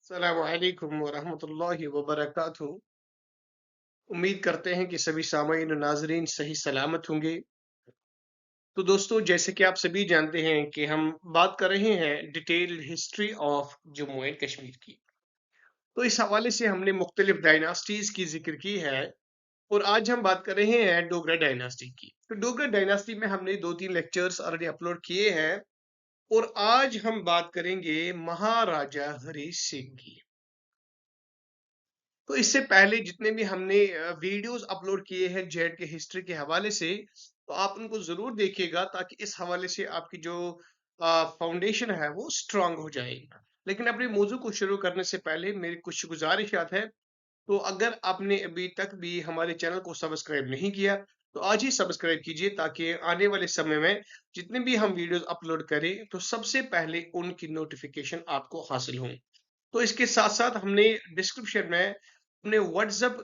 अस्सलामु अलैकुम वरहमतुल्लाहि वबरकातुहू। उम्मीद करते हैं कि सभी सामाईन और नाजरीन सही सलामत होंगे। तो दोस्तों, जैसे कि आप सभी जानते हैं कि हम बात कर रहे हैं detailed history of Jammu and Kashmir की। तो इस हवाले से हमने मुख्तलिफ डायनास्टीज की जिक्र की है और आज हम बात कर रहे हैं डोगरा डायनास्टी की। तो डोगरा डायनास्टी में हमने 2-3 लेक्चर्स ऑलरेडी अपलोड किए हैं और आज हम बात करेंगे महाराजा हरी सिंह की। तो इससे पहले जितने भी हमने वीडियोस अपलोड किए हैं जेड के हिस्ट्री के हवाले से, तो आप उनको जरूर देखिएगा ताकि इस हवाले से आपकी जो फाउंडेशन है वो स्ट्रांग हो जाएगा। लेकिन अपने मौजू को शुरू करने से पहले मेरी कुछ गुजारिशात है। तो अगर आपने अभी तक भी हमारे चैनल को सब्सक्राइब नहीं किया तो आज ही सब्सक्राइब कीजिए ताकि आने वाले समय में जितने भी हम वीडियोस अपलोड करें तो सबसे पहले उनकी नोटिफिकेशन आपको हासिल हो। तो इसके साथ साथ हमने डिस्क्रिप्शन में अपने व्हाट्सएप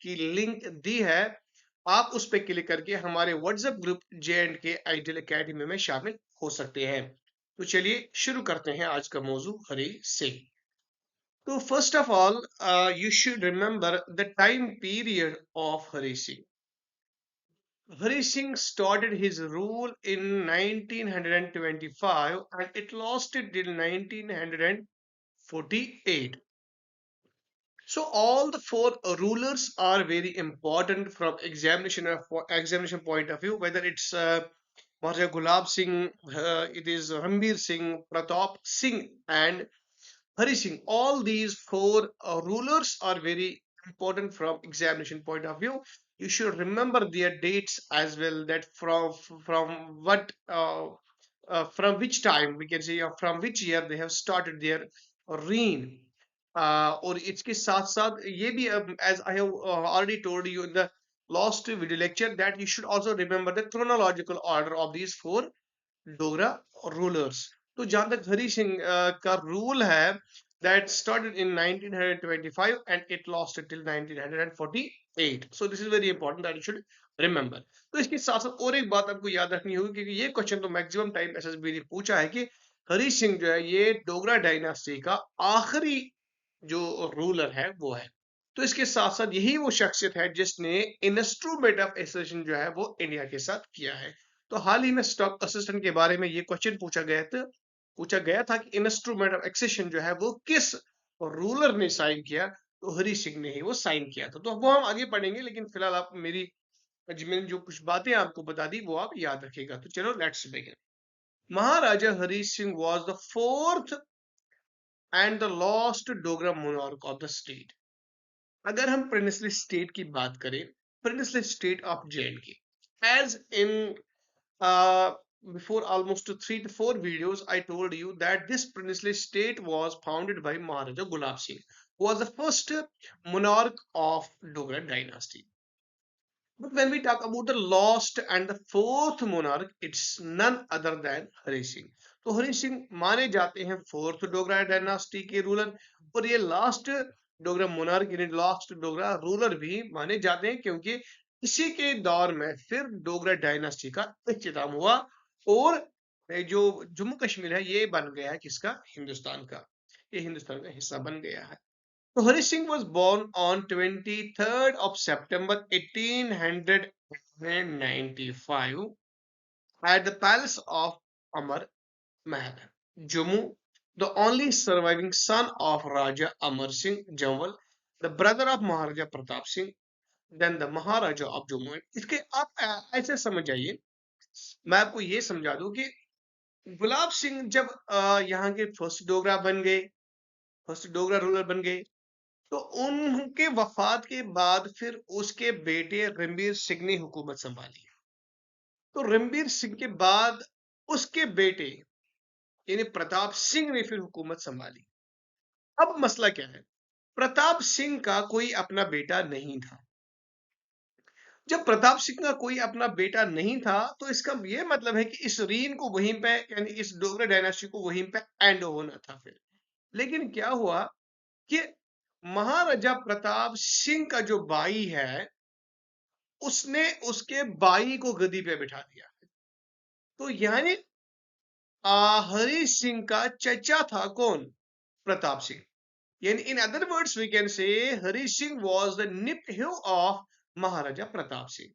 की लिंक दी है। आप उस पर क्लिक करके हमारे WhatsApp group J&K ideal academy में शामिल हो सकते हैं। तो चलिए शुरू करते हैं आज का मौजू हरी सिंह। तो first of all you should remember the time period of Hari Singh. Hari Singh started his rule in 1925 and it lasted till 1948. So all the four rulers are very important from examination point of view. Whether it's Maharaja Gulab Singh, it is Rambir Singh, Pratap Singh, and Hari Singh. All these four rulers are very important from examination point of view. You should remember their dates as well. That from what from which time we can say, or from which year they have started their reign. और इसके साथ साथ ये भी as I have already told you in the last video lecture that you should also remember the chronological order of these four Dogra rulers. तो जहां तक हरी सिंह का रूल है that started in 1925 and it lasted till 1948. So this is very important that you should remember. तो इसके साथ साथ और एक बात आपको याद रखनी होगी क्योंकि ये क्वेश्चन तो मैक्सिमम टाइम एसएसबी ने पूछा है कि हरी सिंह जो है ये डोगरा डायनास्टी का आखिरी जो रूलर है वो है। तो इसके साथ साथ यही वो शख्सियत है जिसने इंस्ट्रूमेंट ऑफ एसोसिएशन जो है वो इंडिया के साथ किया है। तो हाल ही में स्टॉक असिस्टेंट के बारे में ये क्वेश्चन पूछा गया था कि इंस्ट्रूमेंट ऑफ एक्सेशन जो है वो किस रूलर ने साइन किया। तो हरी सिंह ने ही वो साइन किया था। तो वो हम आगे पढ़ेंगे लेकिन फिलहाल आप मैंने जो कुछ बातें आपको बता दी वो आप याद रखिएगा। तो चलो let's begin. Maharaja Hari Singh was the fourth and the last Dogra monarch of the state. अगर हम प्रिंसली स्टेट की बात करें, princely state of J&K, as in before almost 3 to 4 videos I told you that this princely state was founded by Maharaja Gulab Singh, who was the first monarch of Dogra dynasty. But when we talk about the last and the fourth monarch, it's none other than Hari Singh. तो हरी सिंह माने जाते हैं fourth Dogra dynasty के ruler और ये last Dogra monarch यानी last Dogra ruler भी माने जाते हैं क्योंकि इसी के दौर में फिर डोगरा डायनास्टी का इख्तिताम हुआ और जो जम्मू कश्मीर है ये बन गया है किसका, हिंदुस्तान का। ये हिंदुस्तान का हिस्सा बन गया है। So Hari Singh was born on 23rd of September 1895 at the palace of Amar Mahal, Jammu, the only surviving son of Raja Amar Singh Jamwal, the brother of Maharaja Pratap Singh, then the Maharaja of Jammu। इसके आप ऐसे समझ जाइए, मैं आपको ये समझा दूं कि गुलाब सिंह जब यहाँ के फर्स्ट डोगरा बन गए, फर्स्ट डोगरा रूलर बन गए, तो उनके वफात के बाद फिर उसके बेटे रणबीर सिंह ने हुकूमत संभाली। तो रणबीर सिंह के बाद उसके बेटे यानी प्रताप सिंह ने फिर हुकूमत संभाली। अब मसला क्या है, प्रताप सिंह का कोई अपना बेटा नहीं था। जब प्रताप सिंह का कोई अपना बेटा नहीं था तो इसका यह मतलब है कि इस रीन को वहीं पे यानी इस डोगरा डायनास्टी को वहीं पे एंड होना था फिर। लेकिन क्या हुआ कि महाराजा प्रताप सिंह का जो भाई है उसने उसके भाई को गद्दी पे बिठा दिया। तो यानी हरी सिंह का चचा था कौन, Pratap Singh. In other words, we can say Hari Singh was the nephew of Maharaja Pratap Singh.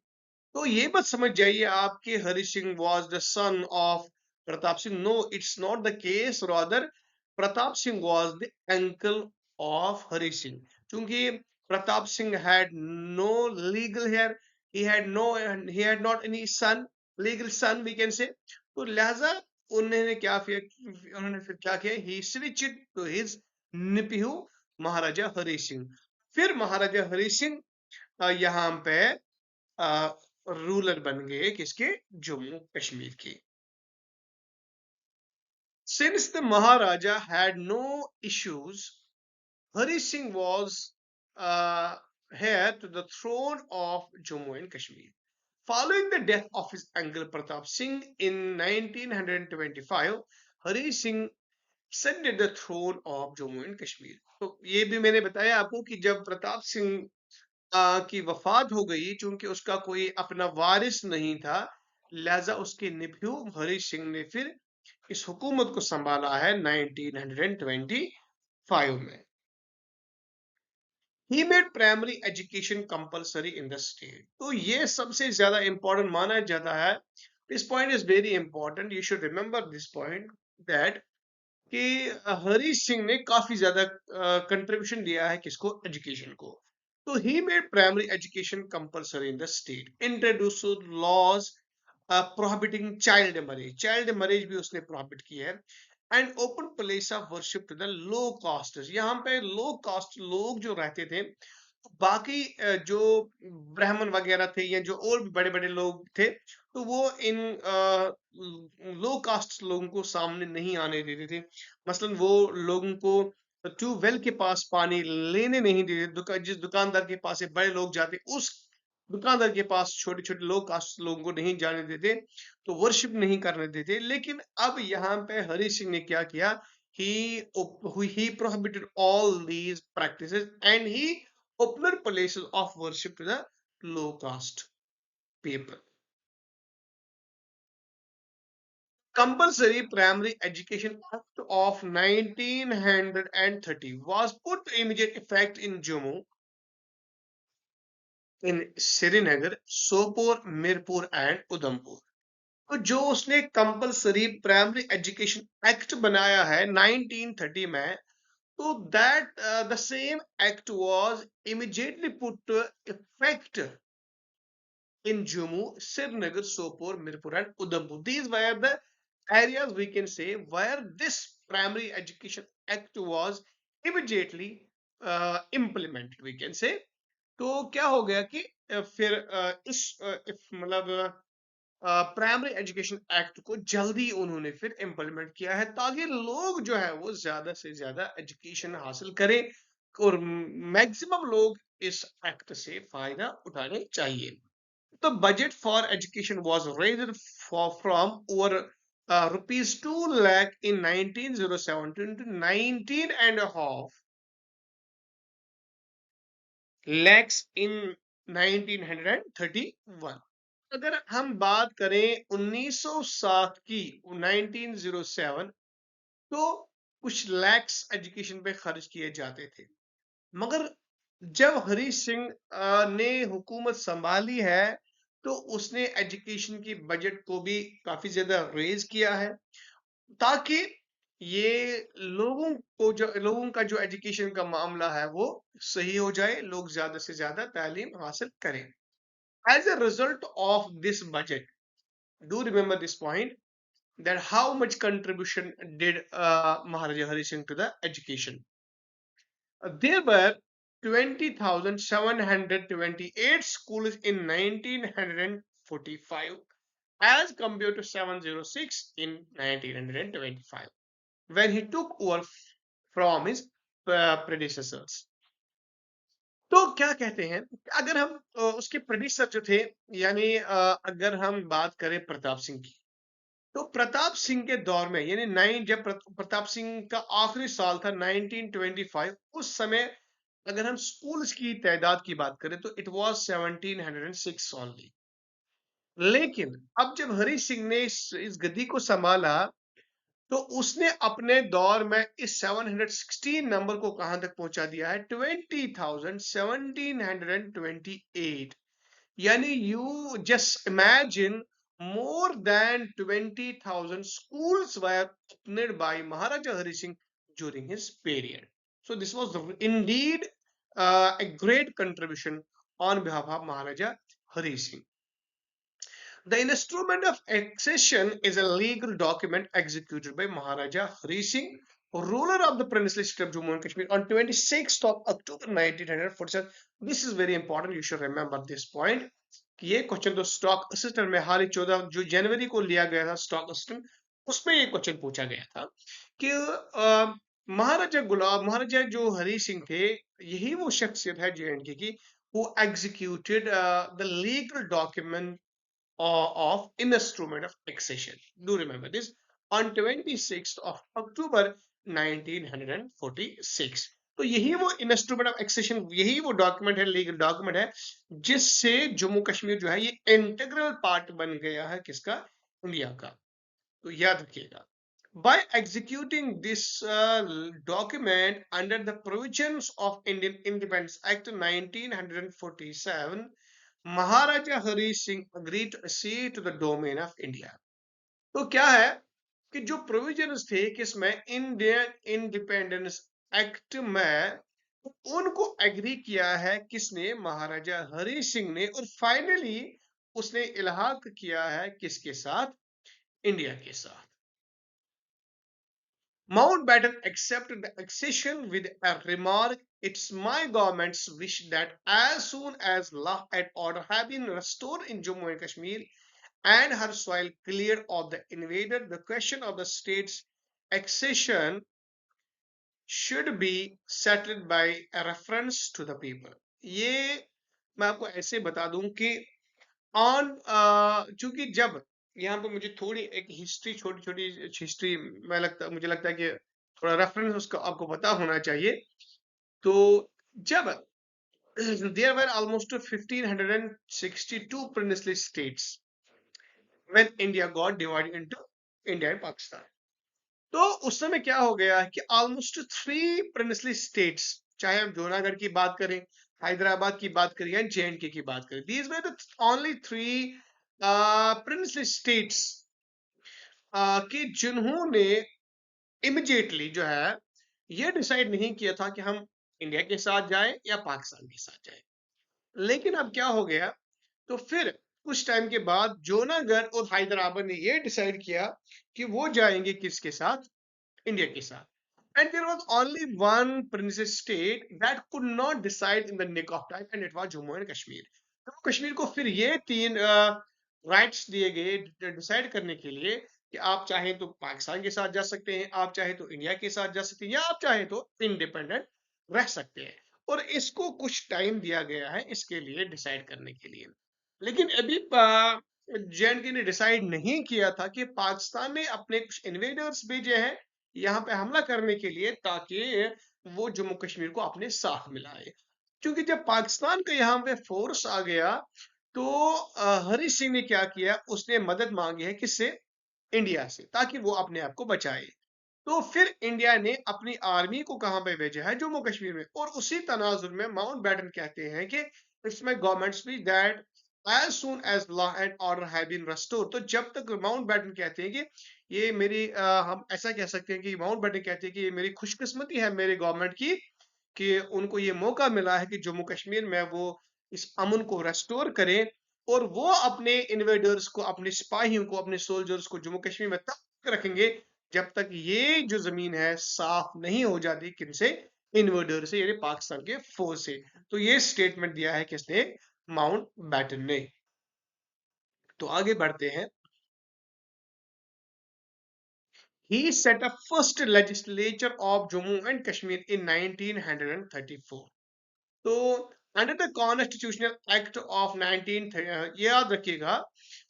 तो ये मत समझ जाइए आप कि Hari Singh was the son of Pratap Singh. No, it's not the case. Rather Pratap Singh was the uncle of Hari Singh. क्योंकि Pratap Singh had no legal heir, he had not any son, legal son we can say. तो लिहाजा उन्होंने फिर क्या किया, he switched to his nephew महाराजा हरि सिंह. फिर महाराजा हरि सिंह यहाँ पे रूलर बन गए किसके, जम्मू कश्मीर के. Since the Maharaja had no issues, Hari Singh was heir to the throne of Jammu and Kashmir. Following the death of his uncle Pratap Singh in 1925, Hari Singh ascended the throne of Jammu and Kashmir. तो ये भी मैंने बताया आपको कि जब प्रताप सिंह की वफात हो गई, चूंकि उसका कोई अपना वारिस नहीं था, लिहाजा उसके निफ्यू हरि सिंह ने फिर इस हुकूमत को संभाला है 1925 में. He made primary education compulsory in the state. तो ये सबसे ज्यादा इंपॉर्टेंट माना जाता है. This point is very important. You should remember this point that कि हरी सिंह ने काफी ज्यादा कंट्रीब्यूशन दिया है किसको, एजुकेशन को. तो he made primary education compulsory in the state, introduce laws prohibiting child marriage भी उसने प्रोहिबिट किया है. And open place of worship to the low caste. यहाँ पे लो कास्ट लोग जो रहते थे, बाकी जो ब्राह्मण वगैरह थे या जो और भी बड़े बड़े लोग थे, तो वो इन लो कास्ट लोगों को सामने नहीं आने देते थे. मसलन वो लोगों को ट्यूबवेल के पास पानी लेने नहीं देते. जिस दुकानदार के पास से बड़े लोग जाते, उस दुकानदार के पास छोटे छोटे लो कास्ट लोगों को नहीं जाने देते, तो वर्शिप नहीं करने देते. लेकिन अब यहाँ पे हरि सिंह ने क्या किया, he prohibited all these practices and he opened places of worship to the low caste people. Compulsory Primary Education Act of 1930 was put to immediate effect in Jammu, in Srinagar, Sopore, Mirpur and Udhampur. तो जो उसने compulsory primary education act बनाया है 1930 में, तो that the same act was immediately put to effect in Jammu, Srinagar, Sopore, Mirpur, and Udhampur. These were the areas we can say where this primary education act was immediately implemented. We can say. तो क्या हो गया कि फिर इस मतलब primary education act को जल्दी उन्होंने फिर इम्प्लीमेंट किया है, ताकि लोग जो है वो ज्यादा से ज्यादा एजुकेशन हासिल करें और मैक्सिमम लोग इस एक्ट से फायदा उठाने चाहिए. The budget for education was raised from over rupees 2 lakh in 1907 to 19 and a half lakhs in 1931. अगर हम बात करें 1907 की, 1907, तो कुछ लैक्स एजुकेशन पे खर्च किए जाते थे. मगर जब हरी सिंह ने हुकूमत संभाली है, तो उसने एजुकेशन की बजट को भी काफी ज्यादा रेज किया है, ताकि ये लोगों का जो एजुकेशन का मामला है वो सही हो जाए, लोग ज्यादा से ज्यादा तालीम हासिल करें. As a result of this budget, do remember this point, that how much contribution did Maharaja Hari Singh to the education. There were 20,728 schools in 1945 as compared to 706 in 1925 when he took over from his predecessors. तो क्या कहते हैं, अगर हम उसके प्रेडिसर जो थे, यानी अगर हम बात करें प्रताप सिंह की, तो प्रताप सिंह के दौर में, यानी जब प्रताप सिंह का आखिरी साल था 1925, उस समय अगर हम स्कूल्स की तादाद की बात करें तो इट वाज 1706 ओनली. लेकिन अब जब हरि सिंह ने इस गद्दी को संभाला, तो उसने अपने दौर में इस 716 नंबर को कहां तक पहुंचा दिया है? 20,1728। Yani you just imagine more than 20,000 schools were opened by Maharaja Hari Singh during his period. So this was indeed a great contribution on behalf of Maharaja Hari Singh. The instrument of accession is a legal document executed by Maharaja Hari Singh, ruler of the princely state of Jammu and Kashmir, on 26th of October 1947. This is very important. You should remember this point. कि ये question तो stock assistant में हाल ही 14 जो जनवरी को लिया गया था stock assistant, उसमें ये क्वेश्चन पूछा गया था कि महाराजा जो हरी सिंह थे, यही वो शख्सियत है जेएंडके की who executed the legal document of instrument of accession. Do remember this on 26th of October 1946. तो यही वो इंस्ट्रूमेंट ऑफ एक्सेशन, यही वो डॉक्यूमेंट है, लीगल डॉक्यूमेंट है, जिससे जम्मू कश्मीर जो है ये इंटीग्रल पार्ट बन गया है किसका? इंडिया का। तो याद रखिएगा, by executing this document under the provisions of Indian Independence Act 1947, Maharaja Hari Singh agreed to accede to the domain of India. तो क्या है कि जो प्रोविजंस थे किसमें? इंडियन इंडिपेंडेंस एक्ट में, उनको एग्री किया है किसने? महाराजा हरि सिंह ने। और फाइनली उसने इल्हाक किया है किसके साथ? इंडिया के साथ। Mountbatten accepted the accession with a remark, "It's my government's wish that as soon as law and order have been restored in Jammu and Kashmir and her soil cleared of the invader, the question of the state's accession should be settled by a reference to the people." ये मैं आपको ऐसे बता दूं कि on चूंकि जब यहाँ पे मुझे थोड़ी एक हिस्ट्री, छोटी छोटी हिस्ट्री, मुझे लगता है कि थोड़ा रेफरेंस उसका आपको पता होना चाहिए। तो जब there were almost 1562 princely states when India got divided into India and Pakistan. तो उस समय क्या हो गया कि ऑलमोस्ट 3 princely states, चाहे हम जूनागढ़ की बात करें, हैदराबाद की बात करें या जेएंडके की बात करें, these were the only 3 princely states कि जिन्होंने इमिजिएटली जो है ये डिसाइड नहीं किया था कि हम इंडिया के साथ जाएं या पाकिस्तान के साथ जाएं। लेकिन अब क्या हो गया, तो फिर कुछ टाइम के बाद जूनागढ़ और हैदराबाद ने ये डिसाइड किया कि वो जाएंगे किसके साथ? इंडिया के साथ। And there was only one princess state that could not decide in the nick of time, and it was Jammu and Kashmir. Jammu Kashmir को फिर ये 3 राइट्स दिए गए डिसाइड करने के लिए कि आप चाहें तो पाकिस्तान के साथ जा सकते हैं, आप चाहें तो इंडिया के साथ जा सकते हैं, या आप चाहें तो इंडिपेंडेंट रह सकते हैं। और इसको कुछ टाइम दिया गया है इसके लिए डिसाइड करने के लिए। लेकिन अभी जेएंडके ने डिसाइड नहीं किया था कि पाकिस्तान ने अपने कुछ इन्वेडर्स भेजे हैं यहाँ पे हमला करने के लिए, ताकि वो जम्मू कश्मीर को अपने साथ मिलाए। क्योंकि जब पाकिस्तान का यहाँ पे फोर्स आ गया, तो हरी सिंह ने क्या किया? उसने मदद मांगी है किससे? इंडिया से, ताकि वो अपने आप को बचाए। तो फिर इंडिया ने अपनी आर्मी को कहां पे भेजा है? जम्मू कश्मीर में। और उसी तनाजुर में माउंट बैटन कहते हैं कि it's my government speech that as soon as law and order have been restored. तो जब तक माउंट बैटन कहते हैं कि ये मेरी हम ऐसा कह सकते हैं कि माउंट बैटन कहते हैं कि ये मेरी खुशकिस्मती है मेरे गवर्नमेंट की कि उनको ये मौका मिला है कि जम्मू कश्मीर में वो इस अमन को रेस्टोर करें, और वो अपने इन्वेडर्स को, अपने सिपाहियों को, अपने सोल्जर्स को जम्मू कश्मीर में तब तक रखेंगे जब तक ये जो जमीन है साफ नहीं हो जाती किनसे? इन्वेडर से, यानी पाकिस्तान के फोर्स से। तो ये स्टेटमेंट दिया है किसने? माउंट बैटन ने। तो आगे बढ़ते हैं। He set up first legislature of Jammu and Kashmir in 1934. तो under the constitutional act of 19 याद रखिएगा,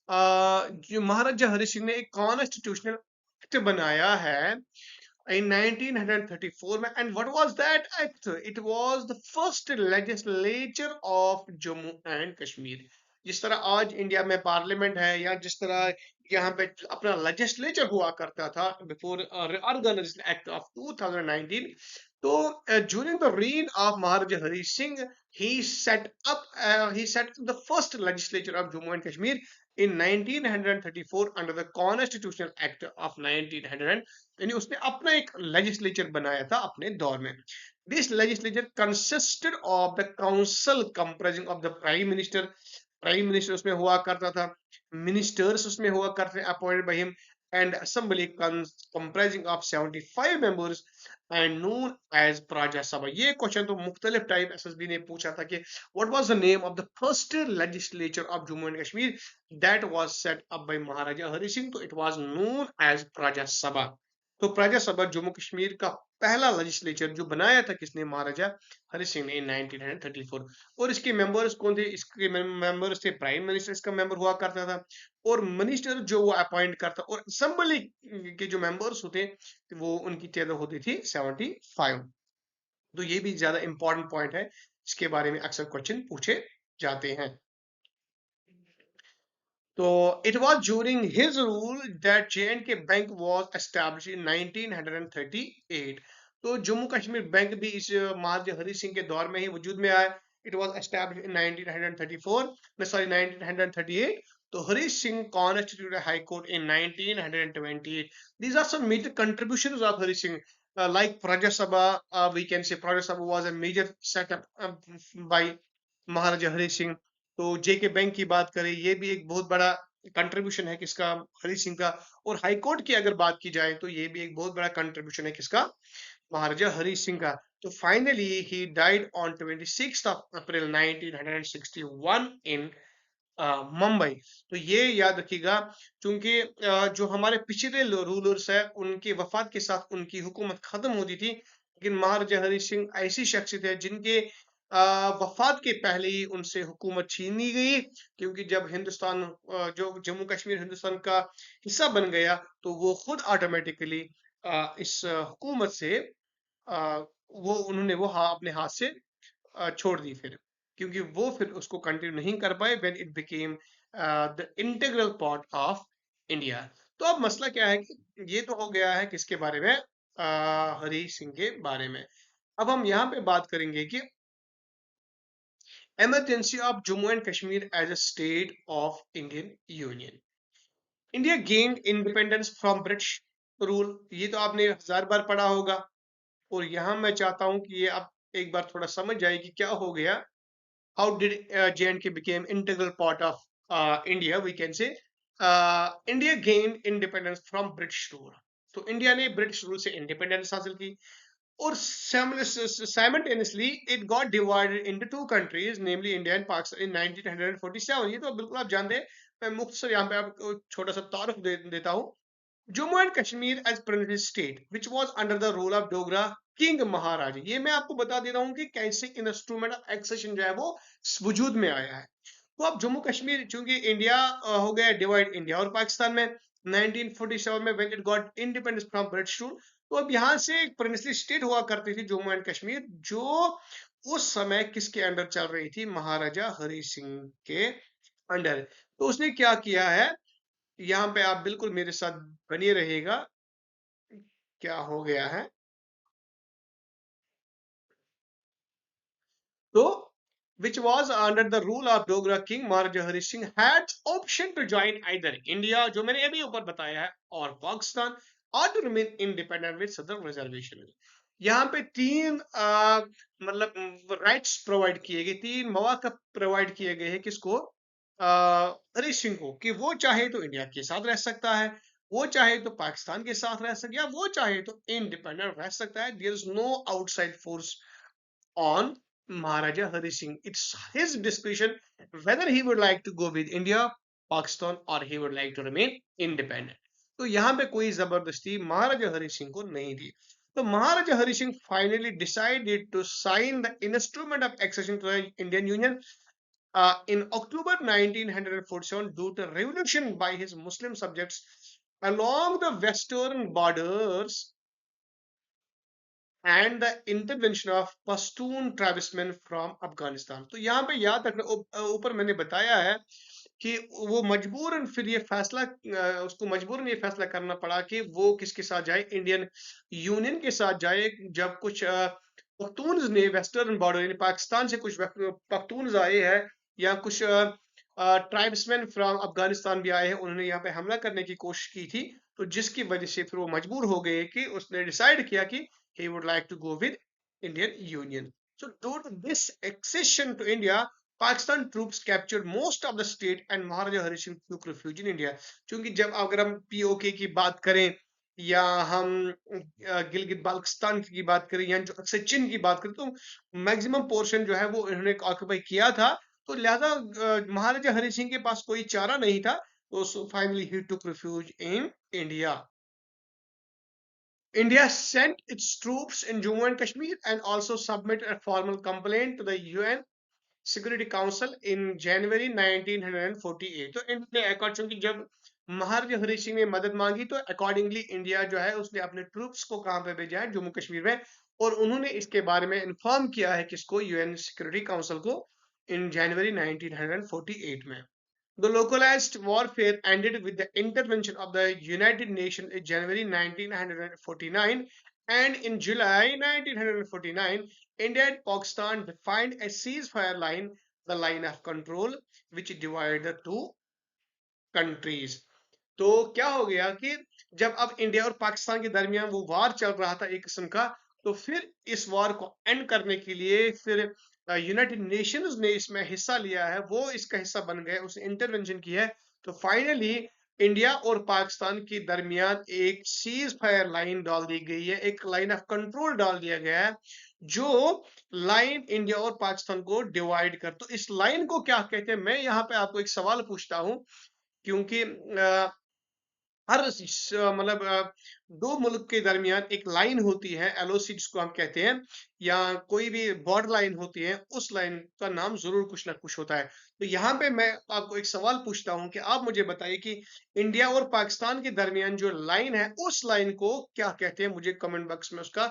जो महाराजा हरि सिंह ने एक कॉन्स्टिट्यूशनल एक्ट बनाया है in 1934 में, and what was that act? It was the first legislature of Jammu and Kashmir. जिस तरह आज इंडिया में पार्लियामेंट है, या जिस तरह यहाँ पे अपना लेजिस्लेचर हुआ करता था बिफोर ऑर्गेनाइज्ड एक्ट ऑफ 2019। तो during the reign of Maharaja Hari Singh, he set the first legislature of Jammu and Kashmir in 1934 under the Constitutional Act of 1900। यानी उसने अपना एक लेजिस्लेचर बनाया था अपने दौर में। This legislature consisted of the council comprising of the prime minister उसमें हुआ करता था, मिनिस्टर्स उसमें हुआ करते appointed by him, and assembly comprising of 75 members and known as Praja Sabha. ये क्वेश्चन तो मुख्तलिफ टाइम एसएसबी ने पूछा था कि what was the name of the first legislature of Jammu and Kashmir that was set up by Maharaja Hari Singh, तो it was known as Praja Sabha. तो प्रजा सभा जम्मू कश्मीर का पहला लेजिस्लेचर जो बनाया था किसने, महाराजा हरि सिंह ने इन 1934। और इसके मेंबर्स कौन थे, इसके मेंबर्स थे प्राइम मिनिस्टर इसका मेंबर हुआ करता था, और मिनिस्टर जो वो अपॉइंट करता, और असेंबली के जो मेंबर्स होते वो उनकी तादाद होती थी 75। तो ये भी ज्यादा इंपॉर्टेंट पॉइंट है, इसके बारे में अक्सर क्वेश्चन पूछे जाते हैं। So it was during his rule that J&K Bank was established in 1938। तो जम्मू कश्मीर बैंक भी इस महाराजा हरि सिंह के दौर में ही वजूद में आया। It was established in 1934, no, sorry, 1938। तो Hari Singh constituted a high court in 1928। These are some major contributions of Hari Singh, like Praja Sabha, we can say Praja Sabha was a major setup by महाराजा हरि सिंह। तो जेके bank की बात करें, ये भी एक बहुत बड़ा कंट्रीब्यूशन है किसका, हरि सिंह का। और हाई कोर्ट की अगर बात की जाए तो ये भी एक बहुत बड़ा कंट्रीब्यूशन है किसका, महाराजा हरि सिंह का। तो फाइनली ही डाइड ऑन 26 अप्रैल 1961 इन मुंबई। तो ये याद रखिएगा, क्योंकि जो हमारे पिछले रूलर्स है उनके वफात के साथ उनकी हुकूमत खत्म होती थी, लेकिन महाराजा हरि सिंह ऐसी शख्सियत है जिनके वफात के पहले ही उनसे हुकूमत छीन ली गई, क्योंकि जब हिंदुस्तान जो जम्मू कश्मीर हिंदुस्तान का हिस्सा बन गया तो वो खुद ऑटोमेटिकली इस हुकूमत से वो उन्होंने वो अपने हाथ से छोड़ दी फिर, क्योंकि वो फिर उसको कंटिन्यू नहीं कर पाए when it became the integral part of India. तो अब मसला क्या है कि ये तो हो गया है किसके बारे में, हरि सिंह के बारे में। अब हम यहाँ पे बात करेंगे कि emergency of Jammu and Kashmir as a state of Indian Union। India gained independence from British rule, ये तो आपने हजार बार पढ़ा होगा। और यहाँ मैं चाहता हूँ कि ये आप एक बार थोड़ा समझ जाए कि क्या हो गया। How did J&K became integral part of India? We can say India gained independence from British rule। तो इंडिया ने ब्रिटिश रूल से इंडिपेंडेंस हासिल की, और simultaneously it got divided into two countries, namely India and Pakistan in 1947। ये तो बिल्कुल आप जानते हैं, मैं मुख्तसर यहाँ पे आपको छोटा सा तारुफ देता हूँ। Jammu and Kashmir as principal state which was under the rule of Dogra king Maharaj. ये मैं आपको बता दे रहा हूँ कि कैसे इंस्ट्रूमेंट ऑफ एक्सेशन जो है वो वजूद में आया है। तो अब जम्मू कश्मीर चूंकि इंडिया हो गया डिवाइड इंडिया और पाकिस्तान में 1947 में when it got independence from British rule. तो अब यहाँ से एक प्रिंसली स्टेट हुआ करती थी जम्मू एंड कश्मीर, जो उस समय किसके अंडर चल रही थी, महाराजा हरि सिंह के अंडर। तो उसने क्या किया है, यहाँ पे आप बिल्कुल मेरे साथ बने रहिएगा, क्या हो गया है। तो which was under the rule of Dogra King Maharaja Hari Singh had option to join either India, जो मैंने अभी ऊपर बताया है, और Pakistan, or to remain independent with southern reservation। यहाँ पे तीन मतलब राइट्स प्रोवाइड किए गए, तीन मौका प्रोवाइड किए गए हैं किसको, हरि सिंह को, कि वो चाहे तो इंडिया के साथ रह सकता है, वो चाहे तो पाकिस्तान के साथ रह सकता है, या वो चाहे तो इंडिपेंडेंट रह सकता है। There is no outside force on Maharaja Hari Singh. It's his discretion whether he would like to go with India, Pakistan, or he would like to remain independent। तो यहाँ पे कोई जबरदस्ती महाराजा हरि सिंह को नहीं दी। तो Maharaja Hari Singh finally decided to sign the instrument of accession to the Indian union in October 1947 due to revolution by his Muslim subjects along the western borders and the intervention of Pashtun tribesman from Afghanistan. तो यहाँ पे याद रखना, ऊपर मैंने बताया है कि वो मजबूरन फिर ये फैसला उसको मजबूरन ये फैसला करना पड़ा कि वो किसके साथ जाए, इंडियन यूनियन के साथ जाए। जब कुछ पख्तून्स ने वेस्टर्न बॉर्डर यानी पाकिस्तान से कुछ पख्तून्स आए हैं, या कुछ ट्राइब्समैन फ्रॉम अफगानिस्तान भी आए हैं, उन्होंने यहाँ पे हमला करने की कोशिश की थी। तो जिसकी वजह से फिर वो मजबूर हो गए कि उसने डिसाइड किया कि he would like to go with Indian Union. So due to this accession to India, Pakistan troops captured most of the state and Maharaja Hari Singh took refuge in India. क्योंकि जब अगर हम PoK की बात करें, या हम गिलगित बाल्टिस्तान की बात करें, या जो सचिन की बात करें, तो मैक्सिमम पोर्शन जो है वो इन्होंने ऑक्युपाई किया था। तो लिहाजा महाराजा हरि सिंह के पास कोई चारा नहीं था, तो finally he took refuge in India. India sent its troops in Jammu and Kashmir and also submitted a formal complaint to the UN Security Council in January 1948। तो इनने चूंकि जब महाराजा हरि सिंह ने मदद मांगी, तो अकॉर्डिंगली इंडिया जो है उसने अपने ट्रूप्स को कहां पे भेजा है, जम्मू कश्मीर में। और उन्होंने इसके बारे में इन्फॉर्म किया है किसको, यूएन सिक्योरिटी काउंसिल को, इन जनवरी 1948 में। The localized warfare ended with the intervention of the United Nations in January 1949, and in July 1949, India and Pakistan defined a ceasefire line, the line of control, which divided the two countries। तो क्या हो गया कि जब अब India और पाकिस्तान के दरमियान वो वार चल रहा था एक किस्म का, तो फिर इस वार को एंड करने के लिए फिर यूनाइटेड नेशंस ने इसमें हिस्सा लिया है, वो इसका हिस्सा बन गए, उसने इंटरवेंशन की है। तो फाइनली इंडिया और पाकिस्तान के दरमियान एक सीज फायर लाइन डाल दी गई है, एक लाइन ऑफ कंट्रोल डाल दिया गया है, जो लाइन इंडिया और पाकिस्तान को डिवाइड कर। तो इस लाइन को क्या कहते हैं, मैं यहाँ पे आपको एक सवाल पूछता हूँ, क्योंकि हर मतलब दो मुल्क के दरमियान एक लाइन होती है, एलओसी जिसको हम कहते हैं, या कोई भी बॉर्डर लाइन होती है, उस लाइन का नाम जरूर कुछ ना कुछ होता है। तो यहाँ पे मैं आपको एक सवाल पूछता हूँ कि आप मुझे बताइए कि इंडिया और पाकिस्तान के दरमियान जो लाइन है, उस लाइन को क्या कहते हैं। मुझे कमेंट बॉक्स में उसका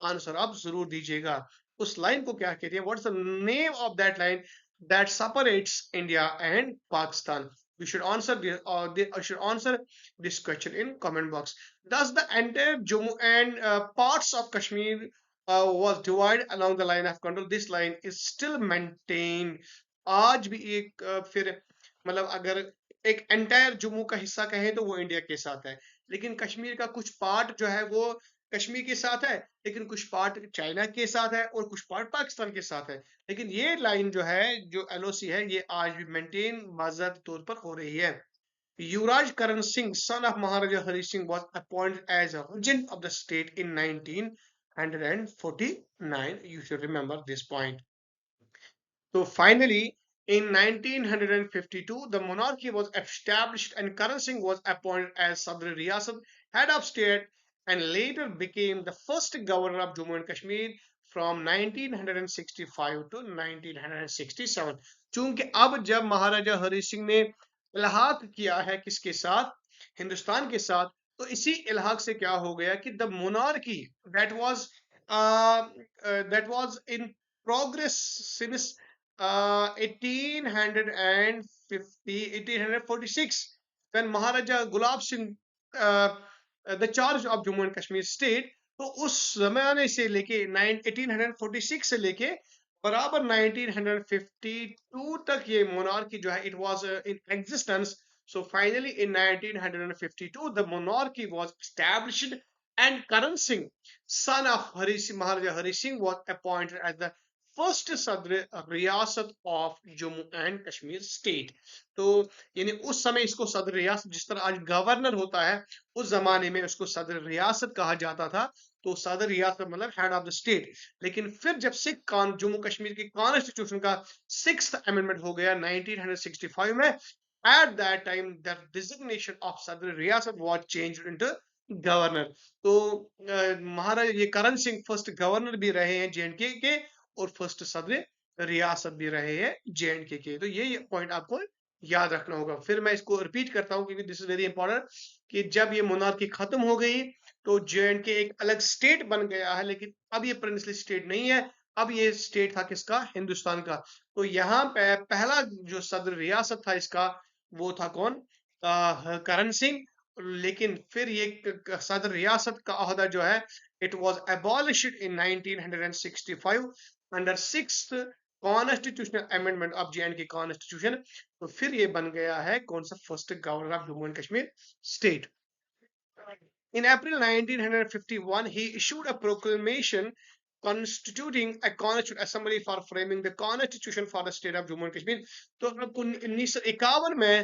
आंसर आप जरूर दीजिएगा। उस लाइन को क्या कहते हैं, what's the name of that line that separates India and Pakistan? We should answer should answer this question in comment box. Thus, the entire Jammu and parts of Kashmir was divided along the line of control. This line is still maintained. आज भी एक फिर मतलब अगर एक entire Jammu का हिस्सा कहें तो वो इंडिया के साथ है, लेकिन कश्मीर का कुछ पार्ट जो है वो कश्मीर के साथ है, लेकिन कुछ पार्ट चाइना के साथ है, और कुछ पार्ट पाकिस्तान के साथ है। लेकिन ये लाइन जो है, जो एलओसी है, ये आज भी मेंटेन बाज़ाब्ती तौर पर हो रही है। युवराज Karan Singh, son of Maharaja Hari Singh, was appointed as a regent of the state in 1949। You should remember this point. So finally, in 1952, the monarchy was established and Karan Singh was appointed as Sadr Riyasat, head of state, and later became the first governor of Jammu and Kashmir from 1965 to 1967। चूंकि अब जब महाराजा हरि सिंह ने इलाहाक किया है किसके साथ, हिंदुस्तान के साथ, तो इसी इलाहाक से क्या हो गया कि the monarchy that was in progress since 1846, when Maharaja Gulab Singh the charge of Jammu and Kashmir state। तो उस जमाने से लेके 1846 से लेके बराबर 1952 तक ये मोनार्की जो है, it was in existence. So finally in 1952 the monarchy was established and Karan Singh, son of Maharaja Hari Singh, was appointed as the first सदर रियासत of Jammu and Kashmir state. तो यानी उस समय इसको सदर रियासत, जिस तरह आज गवर्नर होता है, उस जमाने में उसको सदर रियासत कहा जाता था। तो सदर रियासत मतलब हेड ऑफ द स्टेट। लेकिन फिर जब जम्मू कश्मीर की कॉन्स्टिट्यूशन का 6th अमेंडमेंट हो गया 1965 में, at that time the designation of Sadr Riyasat was changed into governor. तो महाराज ये करण सिंह फर्स्ट गवर्नर भी रहे हैं जेएंडके के, और फर्स्ट सदर रियासत भी रहे हैं जेएंडके के। तो ये पॉइंट आपको याद रखना होगा। फिर मैं इसको रिपीट करता हूँ क्योंकि दिस इज वेरी इंपॉर्टेंट, कि जब ये मोनार्की खत्म हो गई तो जेएंडके एक अलग स्टेट बन गया है, लेकिन अब ये प्रिंसली स्टेट नहीं है, अब ये स्टेट था किसका, हिंदुस्तान का। तो यहाँ पे पहला जो सदर रियासत था इसका, वो था कौन? करण सिंह। लेकिन फिर ये सदर रियासत का ओहदा जो है, it was abolished in 1965 under sixth constitutional amendment of J constitution. तो फिर ये बन गया है कौन सा? First governor of Jammu and Kashmir state. In April 1951, he issued a proclamation constituting a constituent assembly for framing the constitution for the state of Jammu and Kashmir। तो 1951 में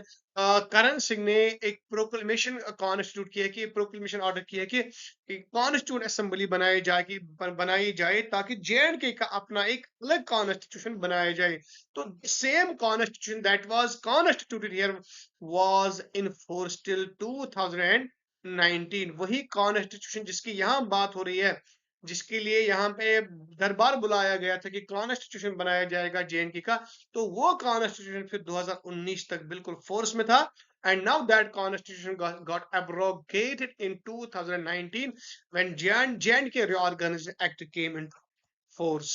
करण सिंह ने एक प्रोक्लेमेशन कॉन्स्टिट्यूट किया कि प्रोक्लेमेशन ऑर्डर किया कि कॉन्स्टिट्यूट असेंबली बनाई जाए ताकि जे का अपना एक अलग कॉन्स्टिट्यूशन बनाया जाए। तो same constitution that was constituted here was in force till 2019। वही कॉन्स्टिट्यूशन जिसकी यहाँ बात हो रही है, जिसके लिए यहाँ पे दरबार बुलाया गया था कि कॉन्स्टिट्यूशन बनाया जाएगा जे का, तो वो कॉन्स्टिट्यूशन फिर 2019 तक बिल्कुल फोर्स में था। And now that constitution got abrogated in 2019 when J&K Reorganization Act came into force.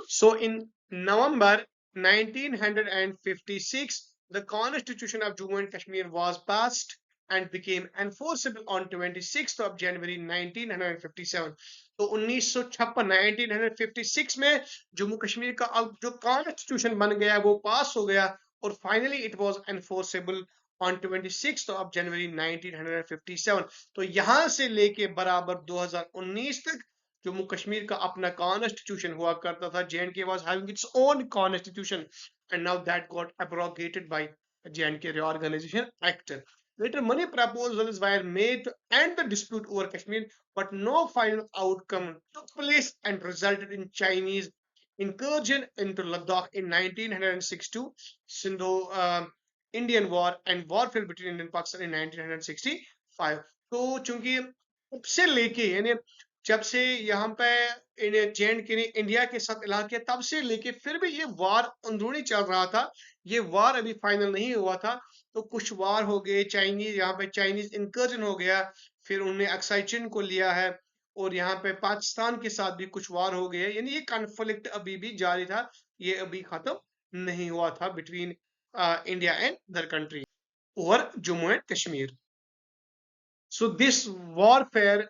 So in November 1956, the Constitution of Jammu and Kashmir was passed and became enforceable on 26th of January 1957। तो 1956 में जम्मू कश्मीर का अब जो constitution बन गया वो पास हो गया और finally it was enforceable on 26th of January 1957। तो यहां से लेके बराबर 2019 तक जम्मू कश्मीर का अपना कॉन्स्टिट्यूशन हुआ करता था। J&K was having its own constitution and now that got abrogated by J&K Reorganization Act। Later, many proposals were made to end the dispute over Kashmir, but no final outcome took place and resulted in Chinese incursion into Ladakh in 1962, Sindho-Indian War, and warfare between India and Pakistan in 1965। तो चूंकि तब से लेके यानी जब से यहाँ पे जे ने इंडिया के साथ इलाहा किया, तब से लेके फिर भी ये वार अंदरूनी चल रहा था। ये वार अभी फाइनल नहीं हुआ था। तो कुछ वार हो गए, चाइनीज यहाँ पे चाइनीज इंकर्जन हो गया, फिर उन्होंने अक्साई चिन को लिया है, और यहाँ पे पाकिस्तान के साथ भी कुछ वार हो गए। यानी ये कॉन्फ्लिक्ट अभी भी जारी था, ये अभी खत्म नहीं हुआ था between India and other country over Jammu and Kashmir. So this warfare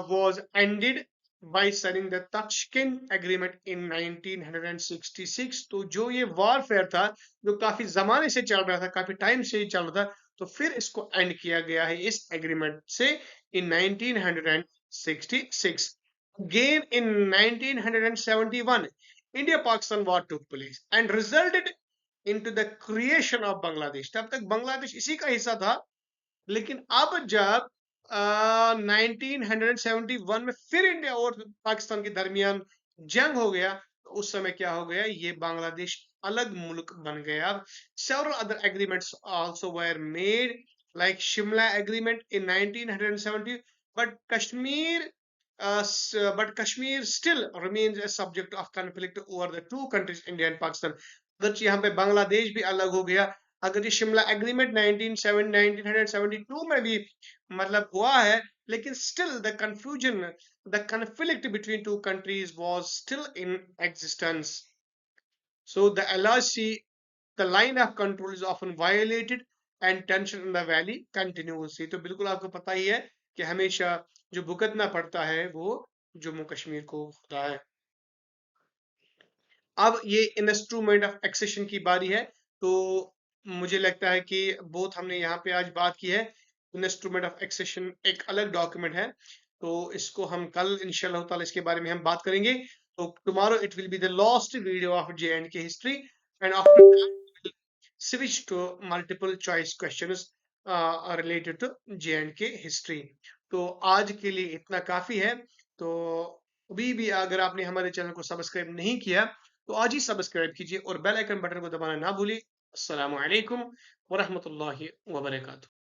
was ended by signing the Tashkent Agreement in 1966। तो जो ये warfare था, जो काफी जमाने से चल रहा था, काफी टाइम से चल रहा था, तो फिर इसको एंड किया गया है इस एग्रीमेंट से in 1966। Again in 1971, India-Pakistan war took place and resulted into the creation of Bangladesh। तब तक बांग्लादेश इसी का हिस्सा था, लेकिन अब जब 1971 में फिर इंडिया और पाकिस्तान के दरमियान जंग हो गया, तो उस समय क्या हो गया? ये बांग्लादेश अलग मुल्क बन गया। several other agreements also were made like Shimla agreement in 1970, but Kashmir still remains a subject of conflict over the two countries India and Pakistan। अगर यहाँ पे बांग्लादेश भी अलग हो गया, अगर ये शिमला एग्रीमेंट 1972 में भी मतलब हुआ है, लेकिन still the confusion, the conflict between two countries was still in existence। So the LRC, the line of control is often violated and tension in the valley continues। तो बिल्कुल आपको पता ही है कि हमेशा जो भुगतना पड़ता है वो जम्मू कश्मीर को होता है। अब ये इंस्ट्रूमेंट ऑफ एक्सेशन की बारी है। तो मुझे लगता है कि बहुत हमने यहाँ पे आज बात की है। इंस्ट्रूमेंट ऑफ एक्सेशन एक अलग डॉक्यूमेंट है, तो इसको हम कल इंशाल्लाह ताला इसके बारे में हम बात करेंगे। तो tomorrow it will be the last video of J&K history and after that switch to multiple choice questions related to J&K history। तो आज के लिए इतना काफी है। तो अभी भी अगर आपने हमारे चैनल को सब्सक्राइब नहीं किया, तो आज ही सब्सक्राइब कीजिए और बेल आइकन बटन को दबाना ना भूलिए। अस्सलामु अलैकुम वरहमतुल्लाहि वबरकातुहू।